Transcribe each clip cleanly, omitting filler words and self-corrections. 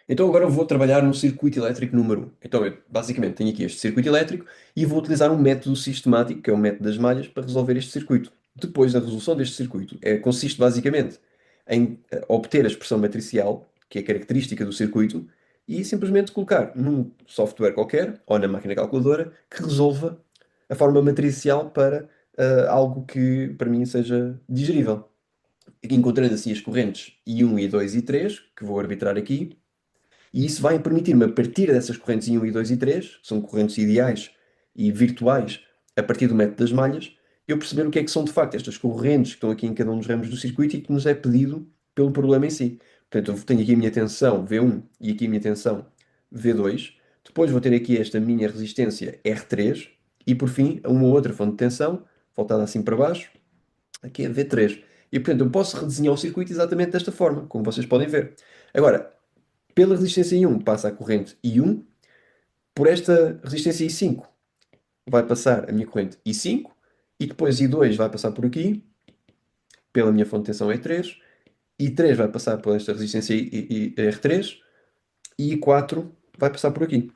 Então agora eu vou trabalhar no circuito elétrico número um. Então eu basicamente tenho aqui este circuito elétrico e vou utilizar um método sistemático, que é o método das malhas, para resolver este circuito. Depois da resolução deste circuito, consiste basicamente em obter a expressão matricial, que é característica do circuito, e simplesmente colocar num software qualquer, ou na máquina calculadora, que resolva a forma matricial para algo que para mim seja digerível. Encontrando assim as correntes I1, I2 e 3, que vou arbitrar aqui, e isso vai permitir-me, a partir dessas correntes I1, I2 e 3, que são correntes ideais e virtuais, a partir do método das malhas, eu perceber o que é que são de facto estas correntes que estão aqui em cada um dos ramos do circuito e que nos é pedido pelo problema em si. Portanto, eu tenho aqui a minha tensão V1 e aqui a minha tensão V2. Depois vou ter aqui esta minha resistência R3 e, por fim, uma outra fonte de tensão, voltada assim para baixo, aqui é V3. E, portanto, eu posso redesenhar o circuito exatamente desta forma, como vocês podem ver. Agora, pela resistência I1 passa a corrente I1, por esta resistência I5 vai passar a minha corrente I5, e depois I2 vai passar por aqui, pela minha fonte de tensão E3, I3 vai passar por esta resistência R3, e I4 vai passar por aqui.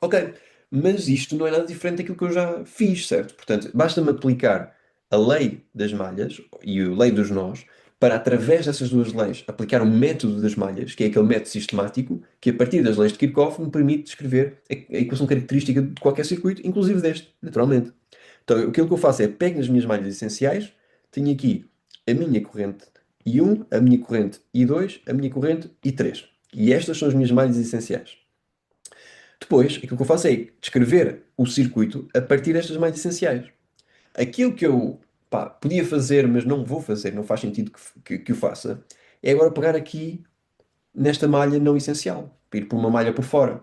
Ok, mas isto não é nada diferente daquilo que eu já fiz, certo? Portanto, basta-me aplicar a lei das malhas e a lei dos nós para, através dessas duas leis, aplicar o método das malhas, que é aquele método sistemático que, a partir das leis de Kirchhoff, me permite descrever a equação característica de qualquer circuito, inclusive deste, naturalmente. Então, aquilo que eu faço é pego nas minhas malhas essenciais, tenho aqui a minha corrente I1, a minha corrente I2, a minha corrente I3. E estas são as minhas malhas essenciais. Depois, aquilo que eu faço é descrever o circuito a partir destas malhas essenciais. Aquilo que eu podia fazer, mas não vou fazer, não faz sentido que o faça, é agora pegar aqui nesta malha não essencial, para ir por uma malha por fora.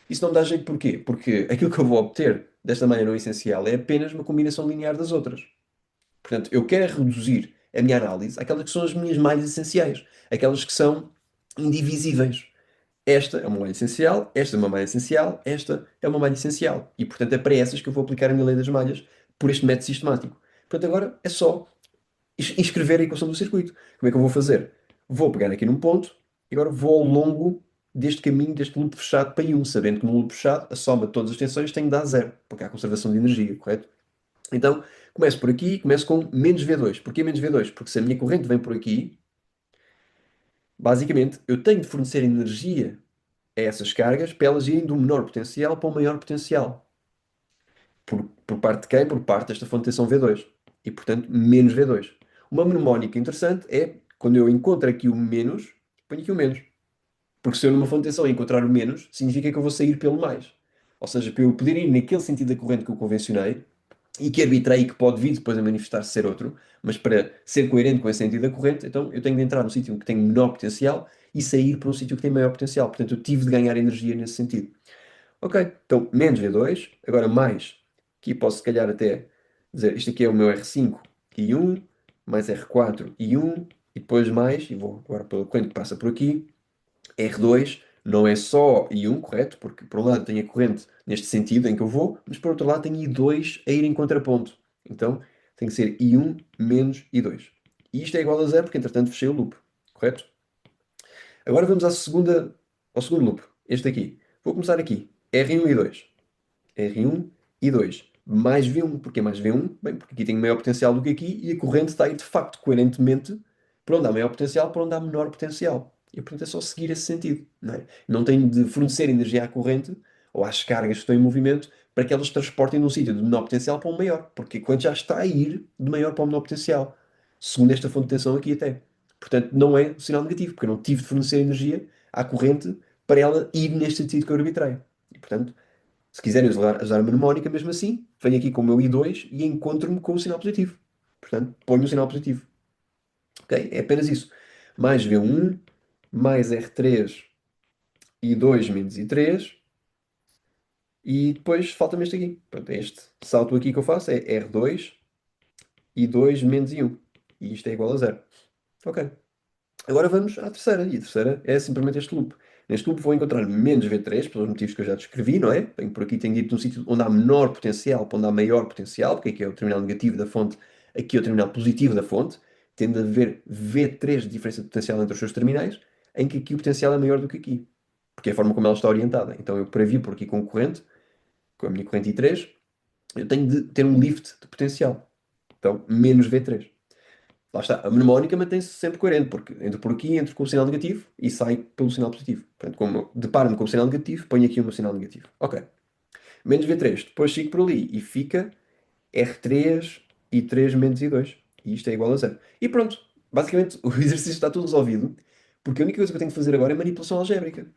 Isso não dá jeito porquê? Porque aquilo que eu vou obter desta malha não essencial é apenas uma combinação linear das outras. Portanto, eu quero reduzir a minha análise àquelas que são as minhas malhas essenciais, aquelas que são indivisíveis. Esta é uma malha essencial, esta é uma malha essencial, esta é uma malha essencial. E, portanto, é para essas que eu vou aplicar a minha lei das malhas por este método sistemático. Portanto, agora é só escrever a equação do circuito. Como é que eu vou fazer? Vou pegar aqui num ponto e agora vou ao longo deste caminho, deste loop fechado para I1, sabendo que no loop fechado a soma de todas as tensões tem de dar zero, porque há conservação de energia, correto? Então, começo por aqui e começo com menos V2. Porquê menos V2? Porque se a minha corrente vem por aqui, basicamente eu tenho de fornecer energia a essas cargas para elas irem do menor potencial para o maior potencial. Por parte de quem? Por parte desta fonte de tensão V2. E, portanto, menos V2. Uma mnemónica interessante é, quando eu encontro aqui o menos, ponho aqui o menos. Porque se eu numa fonte de tensão encontrar o menos, significa que eu vou sair pelo mais. Ou seja, para eu poder ir naquele sentido da corrente que eu convencionei, e que arbitrei e que pode vir depois a manifestar-se ser outro, mas para ser coerente com esse sentido da corrente, então eu tenho de entrar num sítio que tem menor potencial e sair para um sítio que tem maior potencial. Portanto, eu tive de ganhar energia nesse sentido. Ok, então menos V2, agora mais, aqui posso se calhar até dizer, isto aqui é o meu R5 e 1, mais R4 e 1, e depois mais, e vou agora pela corrente que passa por aqui, R2 não é só I1, correto? Porque por um lado tenho a corrente neste sentido em que eu vou, mas por outro lado tenho I2 a ir em contraponto. Então tem que ser I1 menos I2. E isto é igual a zero porque entretanto fechei o loop, correto? Agora vamos ao segundo loop, este aqui. Vou começar aqui, R1 e 2. R1 e 2 mais V1. Porquê mais V1? Bem, porque aqui tenho maior potencial do que aqui e a corrente está aí de facto coerentemente para onde há maior potencial, para onde há menor potencial. E portanto é só seguir esse sentido. Não é? Não tenho de fornecer energia à corrente ou às cargas que estão em movimento para que elas transportem de um sítio de menor potencial para um maior. Porque a corrente já está a ir de maior para o menor potencial. Segundo esta fonte de tensão aqui até. Portanto, não é um sinal negativo, porque eu não tive de fornecer energia à corrente para ela ir neste sentido que eu arbitrei. E portanto, se quiserem usar a mnemónica mesmo assim, venho aqui com o meu I2 e encontro-me com o sinal positivo. Portanto, ponho o sinal positivo. Ok? É apenas isso. Mais V1, mais R3, I2 menos I3, e depois falta-me este aqui. Pronto, é este salto aqui que eu faço é R2, I2 menos I1. E isto é igual a zero. Ok. Agora vamos à terceira, e a terceira é simplesmente este loop. Neste loop vou encontrar menos V3, pelos motivos que eu já descrevi, não é? Por aqui tenho dito num sítio onde há menor potencial para onde há maior potencial, porque aqui é o terminal negativo da fonte, aqui é o terminal positivo da fonte, tende a haver V3 de diferença de potencial entre os seus terminais, em que aqui o potencial é maior do que aqui. porque é a forma como ela está orientada. Então eu, para vir por aqui com corrente, com a minha corrente I3, eu tenho de ter um lift de potencial. Então, menos V3. Lá está. A mnemónica mantém-se sempre coerente, porque entro por aqui, entro com o sinal negativo e saio pelo sinal positivo. Portanto, como eu deparo-me com o sinal negativo, ponho aqui o meu sinal negativo. Ok. Menos V3. Depois sigo por ali e fica R3 e 3 menos I2. E isto é igual a zero. E pronto. Basicamente, o exercício está tudo resolvido, porque a única coisa que eu tenho que fazer agora é manipulação algébrica.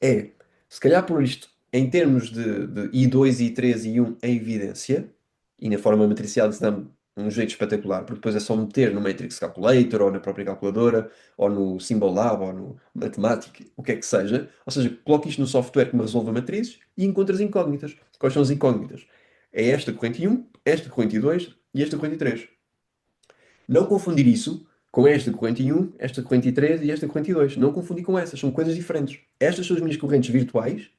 É, se calhar por isto, em termos de I2, I3 e I1 em evidência, e na forma matricial isso dá-me um jeito espetacular, porque depois é só meter no Matrix Calculator, ou na própria calculadora, ou no Symbol Lab, ou no Mathematic, o que é que seja. Ou seja, coloco isto no software que me resolve matrizes e encontro as incógnitas. Quais são as incógnitas? É esta corrente I1, esta corrente I2 e esta corrente I3. Não confundir isso com esta corrente I1, esta corrente I3 e esta corrente I2. Não confundir com essas, são coisas diferentes. Estas são as minhas correntes virtuais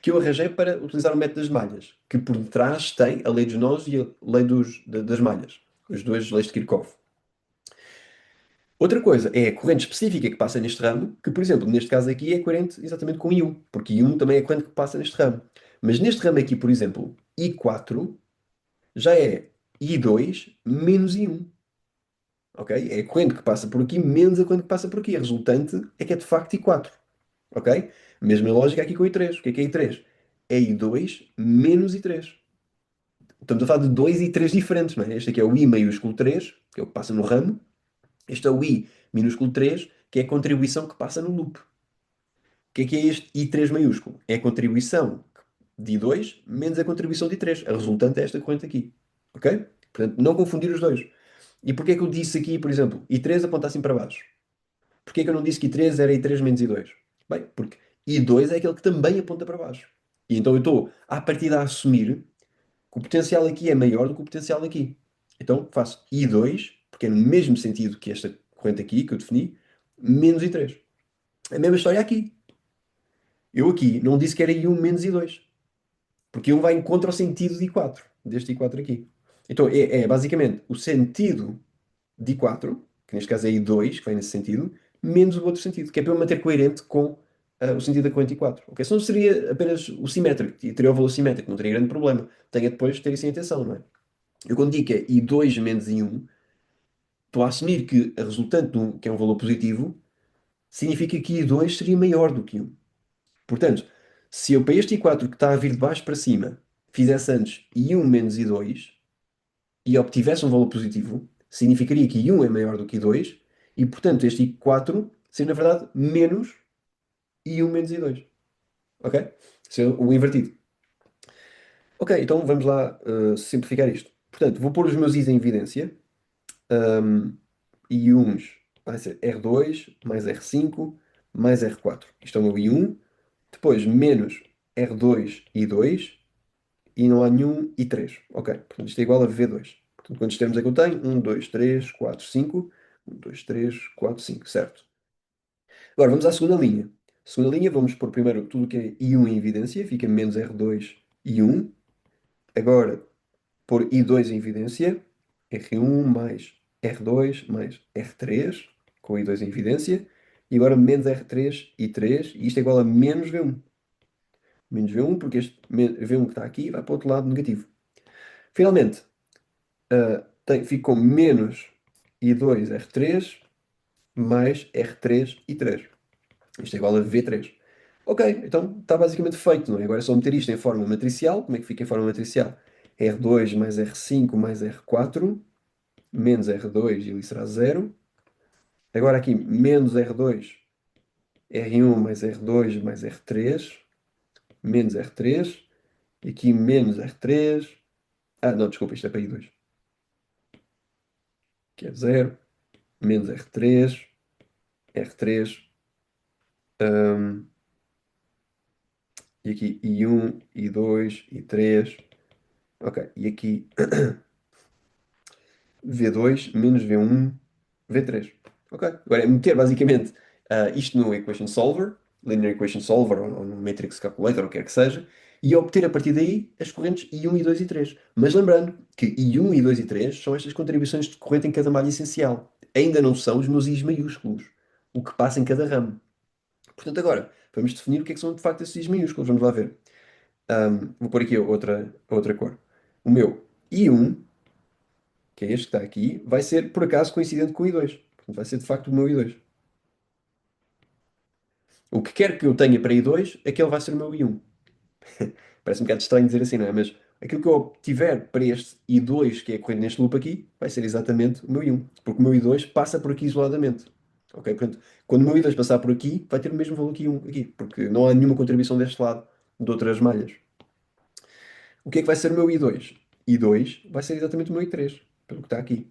que eu arranjei para utilizar o método das malhas, que por detrás tem a lei dos nós e a lei das malhas, as duas leis de Kirchhoff. Outra coisa é a corrente específica que passa neste ramo, que, por exemplo, neste caso aqui é coerente exatamente com I1, porque I1 também é a corrente que passa neste ramo. Mas neste ramo aqui, por exemplo, I4 já é I2 menos I1. Ok? É a corrente que passa por aqui menos a corrente que passa por aqui. A resultante é que é de facto I4. Ok? Mesma lógica aqui com I3. O que é I3? É I2 menos I3. Estamos a falar de dois e três diferentes, não é? Este aqui é o I maiúsculo 3, que é o que passa no ramo. Este é o I minúsculo 3, que é a contribuição que passa no loop. O que é este I3 maiúsculo? É a contribuição de I2 menos a contribuição de I3. A resultante é esta corrente aqui. Ok? Portanto, não confundir os dois. E porquê é que eu disse aqui, por exemplo, I3 aponta assim para baixo? Porquê é que eu não disse que I3 era I3 menos I2? Bem, porque I2 é aquele que também aponta para baixo. E então eu estou, à partida, a assumir que o potencial aqui é maior do que o potencial aqui. Então faço I2, porque é no mesmo sentido que esta corrente aqui, que eu defini, menos I3. A mesma história aqui. Eu aqui não disse que era I1 menos I2, porque I1 vai em contra o sentido de I4, deste I4 aqui. Então é basicamente o sentido de I4, que neste caso é I2, que vai nesse sentido, menos o outro sentido, que é para eu manter coerente com o sentido da corrente I4. Ok? Senão seria apenas o simétrico, e teria o valor simétrico, não teria grande problema. Tenha depois de ter isso em atenção, não é? Eu quando digo que é I2 menos I1, estou a assumir que a resultante, que é um valor positivo, significa que I2 seria maior do que I1. Portanto, se eu para este I4 que está a vir de baixo para cima, fizesse antes I1 menos I2 e obtivesse um valor positivo, significaria que I1 é maior do que I2 e, portanto, este I4 seria, na verdade, menos I1 menos I2. Ok? Isso é o invertido. Ok, então vamos lá simplificar isto. Portanto, vou pôr os meus I's em evidência. Um, I1s vai ser R2 mais R5 mais R4. Isto é o meu I1. Depois menos R2 e 2 e não há nenhum I3. Ok, portanto isto é igual a V2. Portanto, quantos termos é que eu tenho? 1, 2, 3, 4, 5. 1, 2, 3, 4, 5, certo. Agora vamos à segunda linha. Segunda linha, vamos pôr primeiro tudo o que é I1 em evidência, fica menos R2 e 1. Agora, pôr I2 em evidência, R1 mais R2 mais R3, com I2 em evidência, e agora menos R3 e 3, e isto é igual a menos V1. Menos V1, porque este V1 que está aqui vai para o outro lado negativo. Finalmente, fico com menos I2 R3 mais R3 e 3. Isto é igual a V3. Ok, então está basicamente feito, não é? Agora é só meter isto em forma matricial. Como é que fica em forma matricial? R2 mais R5 mais R4 menos R2 e ali será zero. Agora aqui menos R2, R1 mais R2 mais R3, menos R3. E aqui menos R3. Ah, não, desculpa, isto é para I2. Que é zero. Menos R3. R3. hum, e aqui I1, I2, I3. Ok, e aqui V2 menos V1, V3. Ok, agora é meter basicamente isto no Equation Solver, Linear Equation Solver ou no Matrix Calculator, ou o que quer que seja, e obter a partir daí as correntes I1, I2 e 3. Mas lembrando que I1, I2 e 3 são estas contribuições de corrente em cada malha essencial. Ainda não são os meus I's maiúsculos, o que passa em cada ramo. Portanto, agora, vamos definir o que é que são de facto esses is maiúsculos. Vamos lá ver. Vou pôr aqui outra cor. O meu I1, que é este que está aqui, vai ser por acaso coincidente com o I2. Portanto, vai ser de facto o meu I2. O que quer que eu tenha para I2, aquele vai ser o meu I1. Parece um bocado estranho dizer assim, não é? Mas aquilo que eu obtiver para este I2, que é correndo neste loop aqui, vai ser exatamente o meu I1. Porque o meu I2 passa por aqui isoladamente. Ok? Portanto, quando o meu I2 passar por aqui, vai ter o mesmo valor que I1 aqui. Porque não há nenhuma contribuição deste lado de outras malhas. O que é que vai ser o meu I2? I2 vai ser exatamente o meu I3, pelo que está aqui.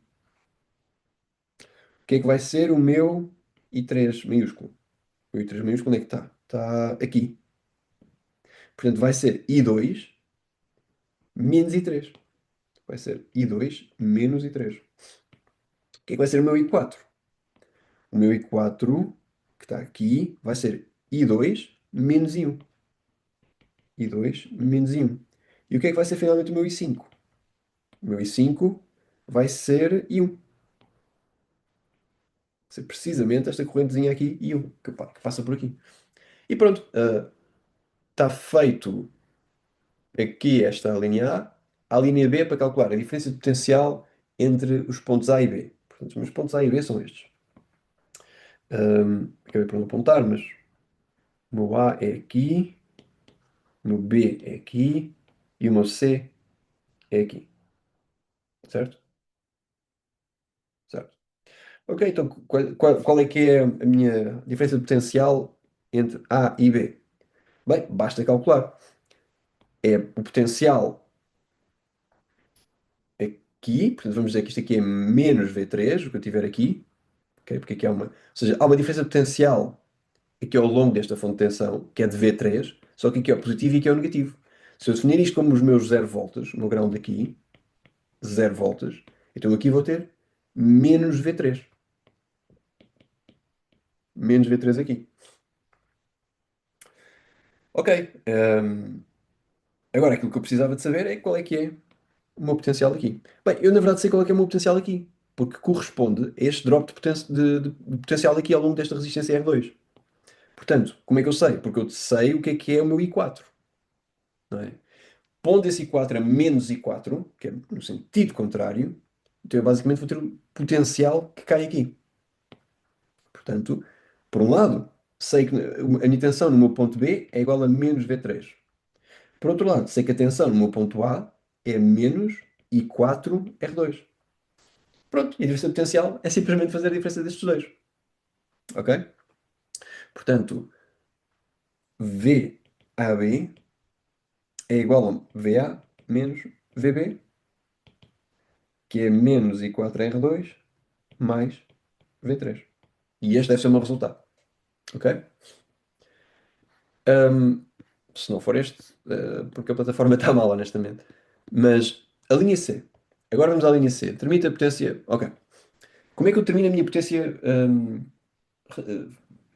O que é que vai ser o meu I3 maiúsculo? O I3 maiúsculo onde é que está? Está aqui. Portanto, vai ser I2 menos I3. Vai ser I2 menos I3. O que é que vai ser o meu I4? O meu I4, que está aqui, vai ser I2 menos I1. I2 menos I1. E o que é que vai ser finalmente o meu I5? O meu I5 vai ser I1. Vai ser precisamente esta correntezinha aqui, I1, que passa por aqui. E pronto, está feito aqui esta linha A. A linha B é para calcular a diferença de potencial entre os pontos A e B. Portanto, os meus pontos A e B são estes. Acabei por não apontar, mas o meu A é aqui, o meu B é aqui e o meu C é aqui. Certo? Certo. Ok, então qual é que é a minha diferença de potencial entre A e B? Bem, basta calcular. É o potencial aqui, portanto vamos dizer que isto aqui é menos V3, o que eu tiver aqui, ok? Porque aqui há uma, ou seja, há uma diferença de potencial aqui ao longo desta fonte de tensão, que é de V3, só que aqui é o positivo e aqui é o negativo. Se eu definir isto como os meus 0 volts, o meu ground aqui, 0 volts, então aqui vou ter menos V3. Menos V3 aqui. Ok. Agora aquilo que eu precisava de saber é qual é que é o meu potencial aqui. Bem, eu na verdade sei qual é que é o meu potencial aqui, porque corresponde a este drop de potencial aqui ao longo desta resistência R2. Portanto, como é que eu sei? Porque eu sei o que é o meu I4, não é? Pondo esse I4 a menos I4, que é no sentido contrário, então eu basicamente vou ter o potencial que cai aqui. Portanto, por um lado, sei que a minha tensão no meu ponto B é igual a menos V3. Por outro lado, sei que a tensão no meu ponto A é menos I4R2. Pronto, e a diferença potencial é simplesmente fazer a diferença destes dois. Ok? Portanto, VAB é igual a VA menos VB, que é menos I4R2 mais V3. E este deve ser o meu resultado. Ok? Ahm, Se não for este, porque a plataforma está mal, honestamente. Mas a linha C. Agora vamos à linha C. Determina a potência. Ok. Como é que eu determino a minha potência eh,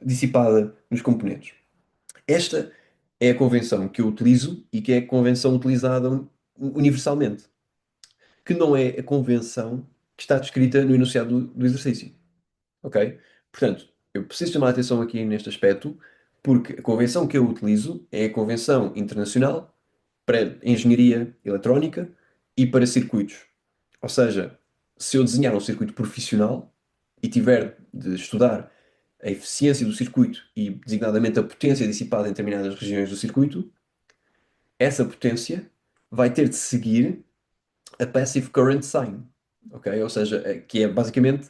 dissipada nos componentes? Esta é a convenção que eu utilizo e que é a convenção utilizada universalmente, que não é a convenção que está descrita no enunciado do exercício. Ok? Portanto, eu preciso chamar a atenção aqui neste aspecto, porque a convenção que eu utilizo é a Convenção Internacional para Engenharia Eletrónica e para Circuitos. Ou seja, se eu desenhar um circuito profissional e tiver de estudar a eficiência do circuito e, designadamente, a potência dissipada em determinadas regiões do circuito, essa potência vai ter de seguir a Passive Current Sign, ok? Ou seja, que é basicamente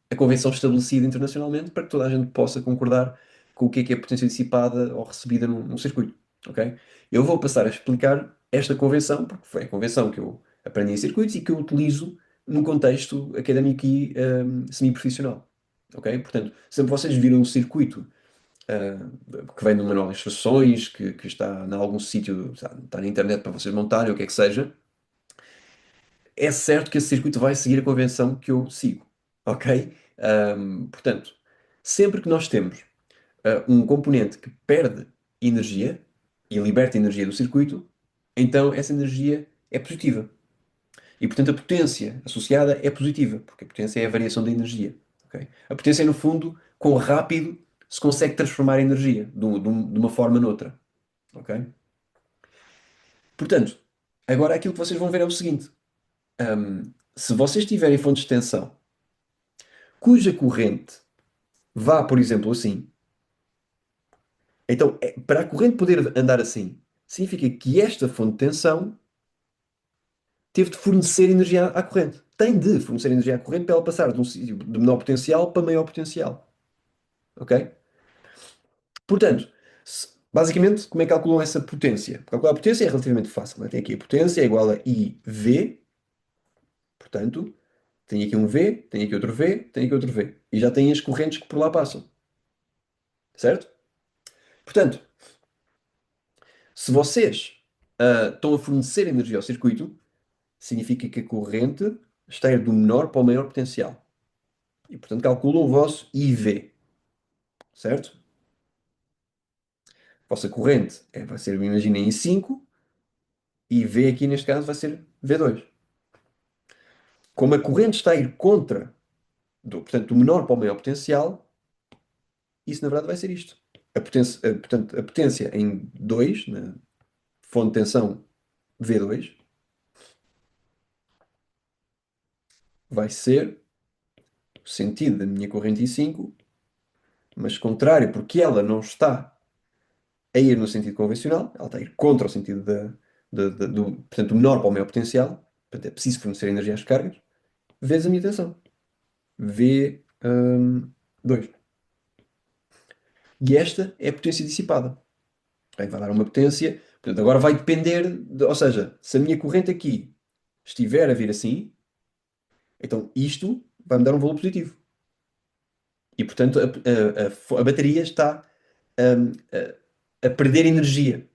a convenção estabelecida internacionalmente para que toda a gente possa concordar com o que é a potência dissipada ou recebida num circuito, ok? Eu vou passar a explicar esta convenção, porque foi a convenção que eu aprendi em circuitos e que eu utilizo num contexto académico e semi-profissional, ok? Portanto, sempre vocês viram um circuito que vem de um manual de instruções, que está em algum sítio, está na internet para vocês montarem, o que é que seja, é certo que esse circuito vai seguir a convenção que eu sigo, ok? Portanto, sempre que nós temos um componente que perde energia e liberta energia do circuito, então essa energia é positiva. E, portanto, a potência associada é positiva, porque a potência é a variação da energia, ok? A potência é, no fundo, quão rápido se consegue transformar a energia de uma forma noutra. Ok? Portanto, agora aquilo que vocês vão ver é o seguinte: se vocês tiverem fontes de tensão cuja corrente vá, por exemplo, assim, então para a corrente poder andar assim, significa que esta fonte de tensão teve de fornecer energia à corrente. Tem de fornecer energia à corrente para ela passar de um sítio de menor potencial para maior potencial. Ok? Portanto, basicamente, como é que calculam essa potência? Calcular a potência é relativamente fácil, né? Tem aqui a potência é igual a IV, portanto, tem aqui um V, tem aqui outro V, tem aqui outro V. E já tem as correntes que por lá passam. Certo? Portanto, se vocês estão a fornecer energia ao circuito, significa que a corrente está a ir do menor para o maior potencial. E, portanto, calculam o vosso IV. Certo? A vossa corrente vai ser, imaginem, em 5 e V aqui neste caso vai ser V2. Como a corrente está a ir contra, portanto, do menor para o maior potencial, isso na verdade vai ser isto. Portanto, a potência em 2 na fonte de tensão V2, vai ser o sentido da minha corrente em 5, mas contrário, porque ela não está a ir no sentido convencional, ela está a ir contra o sentido portanto, do menor para o maior potencial, portanto, é preciso fornecer energia às cargas, vezes a minha tensão. V2. E esta é a potência dissipada. Bem, vai dar uma potência. Portanto, agora vai depender, ou seja, se a minha corrente aqui estiver a vir assim, então isto vai-me dar um valor positivo. E, portanto, a bateria está a perder energia.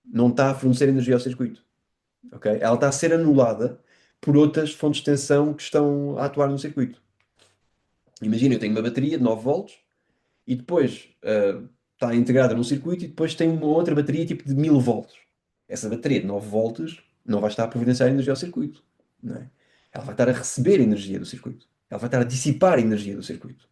Não está a fornecer energia ao circuito. Ok? Ela está a ser anulada por outras fontes de tensão que estão a atuar no circuito. Imagina, eu tenho uma bateria de 9 volts e depois está integrada num circuito e depois tem uma outra bateria tipo de 1000 volts. Essa bateria de 9 volts não vai estar a providenciar energia ao circuito, não é? Ela vai estar a receber energia do circuito. Ela vai estar a dissipar energia do circuito.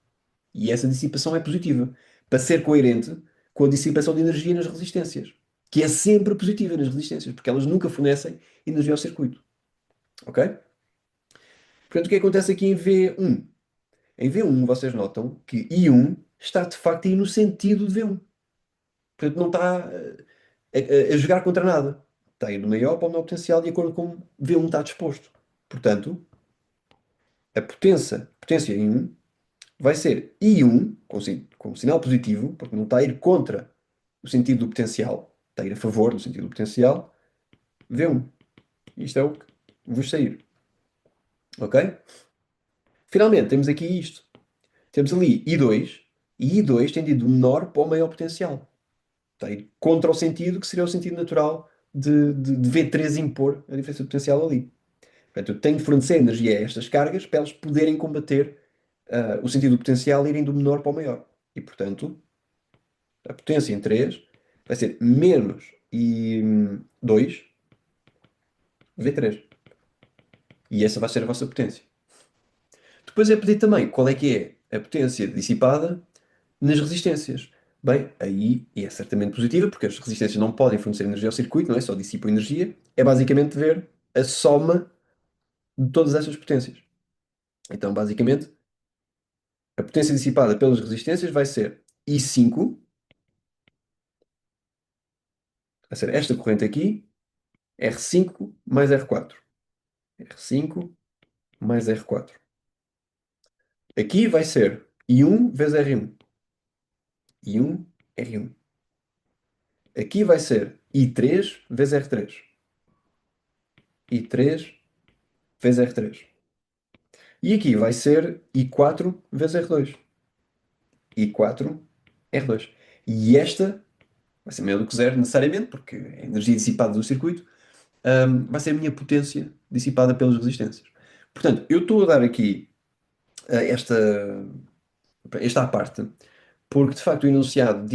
E essa dissipação é positiva, para ser coerente com a dissipação de energia nas resistências, que é sempre positiva nas resistências, porque elas nunca fornecem energia ao circuito. Ok? Portanto, o que acontece aqui em V1? Em V1, vocês notam que I1 está de facto a ir no sentido de V1. Portanto, não está a jogar contra nada. Está a ir do maior para o menor potencial de acordo com como V1 está disposto. Portanto, a potência em 1 vai ser I1, com sinal positivo, porque não está a ir contra o sentido do potencial, está a ir a favor do sentido do potencial, V1. Isto é o que vos sair. Ok? Finalmente, temos aqui isto. Temos ali I2, e I2 tem de ir do menor para o maior potencial. Está a ir contra o sentido que seria o sentido natural de V3 impor a diferença de potencial ali. Portanto, eu tenho de fornecer energia a estas cargas para elas poderem combater o sentido do potencial irem do menor para o maior. E, portanto, a potência em 3 vai ser menos I2 V3. E essa vai ser a vossa potência. Depois é pedir também qual é que é a potência dissipada nas resistências. Bem, aí é certamente positiva, porque as resistências não podem fornecer energia ao circuito, não é? Só dissipam energia. É basicamente ver a soma de todas estas potências. Então, basicamente, a potência dissipada pelas resistências vai ser I5, vai ser esta corrente aqui, R5 mais R4. R5 mais R4. Aqui vai ser I1 vezes R1. I1, R1. Aqui vai ser I3 vezes R3. I3 vezes R3. E aqui vai ser I4 vezes R2. I4, R2. E esta vai ser maior do que zero necessariamente, porque é a energia dissipada do circuito, vai ser a minha potência dissipada pelas resistências. Portanto, eu estou a dar aqui esta à parte, porque de facto o enunciado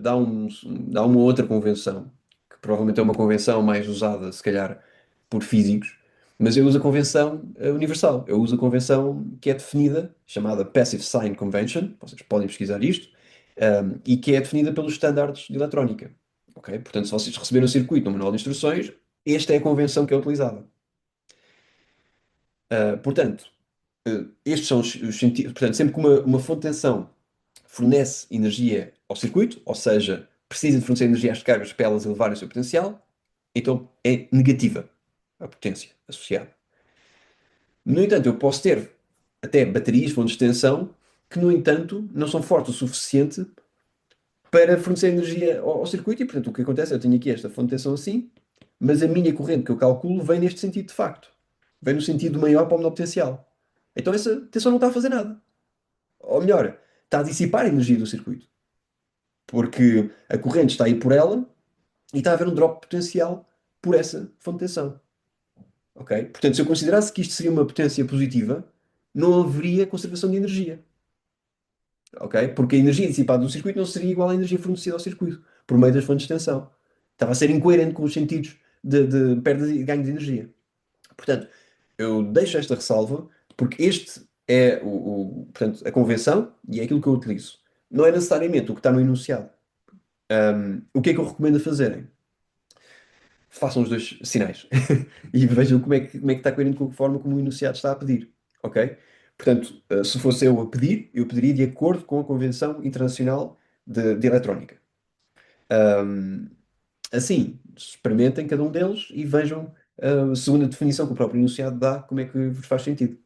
dá uma outra convenção, que provavelmente é uma convenção mais usada, se calhar, por físicos, mas eu uso a convenção universal. Eu uso a convenção que é definida, chamada Passive Sign Convention, vocês podem pesquisar isto, e que é definida pelos estándares de eletrónica. Ok? Portanto, se vocês receberam o circuito no manual de instruções, esta é a convenção que é utilizada. Portanto, estes são os sentidos. Portanto, sempre que uma fonte de tensão fornece energia ao circuito, ou seja, precisa de fornecer energia às cargas para elas elevarem o seu potencial, então é negativa a potência associada. No entanto, eu posso ter até baterias, fontes de tensão, que, no entanto, não são fortes o suficiente para fornecer energia ao circuito, e portanto o que acontece é eu tenho aqui esta fonte de tensão assim, mas a minha corrente que eu calculo vem neste sentido de facto. Vem no sentido maior para o menor potencial. Então essa tensão não está a fazer nada. Ou melhor, está a dissipar a energia do circuito. Porque a corrente está aí por ela e está a haver um drop potencial por essa fonte de tensão. Ok? Portanto, se eu considerasse que isto seria uma potência positiva, não haveria conservação de energia. Ok? Porque a energia dissipada do circuito não seria igual à energia fornecida ao circuito, por meio das fontes de tensão. Estava a ser incoerente com os sentidos de perda e ganho de energia. Portanto, eu deixo esta ressalva porque este é portanto, a convenção e é aquilo que eu utilizo. Não é necessariamente o que está no enunciado. O que é que eu recomendo a fazerem? Façam os dois sinais e vejam como é que está coerente com a forma como o enunciado está a pedir. Ok? Portanto, se fosse eu a pedir, eu pediria de acordo com a Convenção Internacional de Eletrónica. Ahm, assim, experimentem cada um deles e vejam, segundo a definição que o próprio enunciado dá, como é que vos faz sentido.